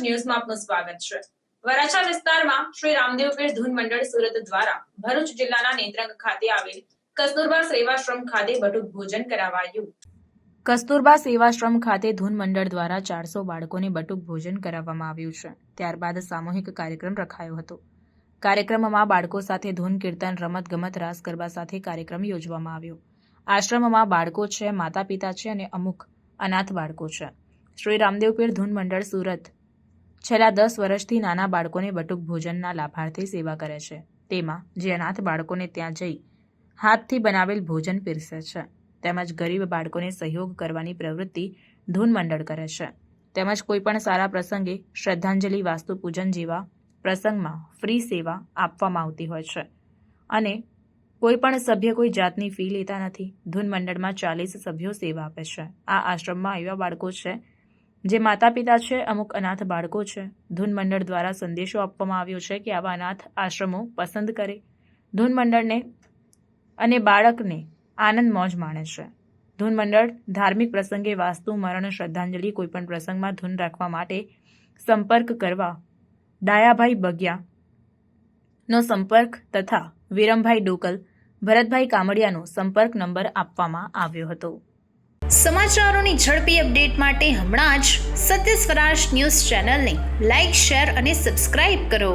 ન્યૂઝમાં આપનું સ્વાગત છે। વરાછા વિસ્તારમાં શ્રી રામદેવ પીર ધૂન મંડળ સુરત દ્વારા ભરૂચ જિલ્લાના નેત્રંગ ખાતે આવેલ કસ્તુરબા સેવાશ્રમ ખાતે બટુક ભોજન કરાવાયું। કસ્તુરબા સેવાશ્રમ ખાતે ધૂન મંડળ દ્વારા 400 બાળકોને બટુક ભોજન કરાવવામાં આવ્યું છે। ત્યારબાદ સામૂહિક કાર્યક્રમ રખાયો હતો। કાર્યક્રમમાં બાળકો સાથે ધૂન કીર્તન રમત ગમત રાસ ગરબા સાથે કાર્યક્રમ યોજવામાં આવ્યો। આશ્રમમાં બાળકો છે, માતા પિતા છે અને અમુક અનાથ બાળકો છે। શ્રી રામદેવ પીર ધૂન મંડળ સુરત છેલ્લા 10 વર્ષથી નાના બાળકોને બટુક ભોજનના લાભાર્થી સેવા કરે છે। તેમાં જે અનાથ બાળકોને ત્યાં જઈ હાથથી બનાવેલ ભોજન પીરસે છે તેમજ ગરીબ બાળકોને સહયોગ કરવાની પ્રવૃત્તિ ધૂન મંડળ કરે છે। તેમજ કોઈપણ સારા પ્રસંગે શ્રદ્ધાંજલિ વાસ્તુ પૂજન જેવા પ્રસંગમાં ફ્રી સેવા આપવામાં આવતી હોય છે અને કોઈપણ સભ્ય કોઈ જાતની ફી લેતા નથી। ધૂન મંડળમાં 40 સભ્યો સેવા આપે છે। આ આશ્રમમાં એવા બાળકો છે જે માતા પિતા છે, અમુક અનાથ બાળકો છે। ધૂન મંડળ દ્વારા સંદેશો આપવામાં આવ્યો છે કે આવા અનાથ આશ્રમો પસંદ કરે ધૂન મંડળને અને બાળકને આનંદ મોજ માણે છે। ધૂન મંડળ ધાર્મિક પ્રસંગે વાસ્તુ મરણ શ્રદ્ધાંજલિ કોઈપણ પ્રસંગમાં ધૂન રાખવા માટે સંપર્ક કરવા ડાયાભાઈ બગિયાનો સંપર્ક તથા વિરમભાઈ ડોકલ, ભરતભાઈ કામડિયાનો સંપર્ક નંબર આપવામાં આવ્યો હતો। સમાચારોની ઝડપી અપડેટ માટે હમણાં જ સત્ય સ્વરાજ ન્યૂઝ ચેનલને લાઇક, શેર અને સબસ્ક્રાઇબ કરો।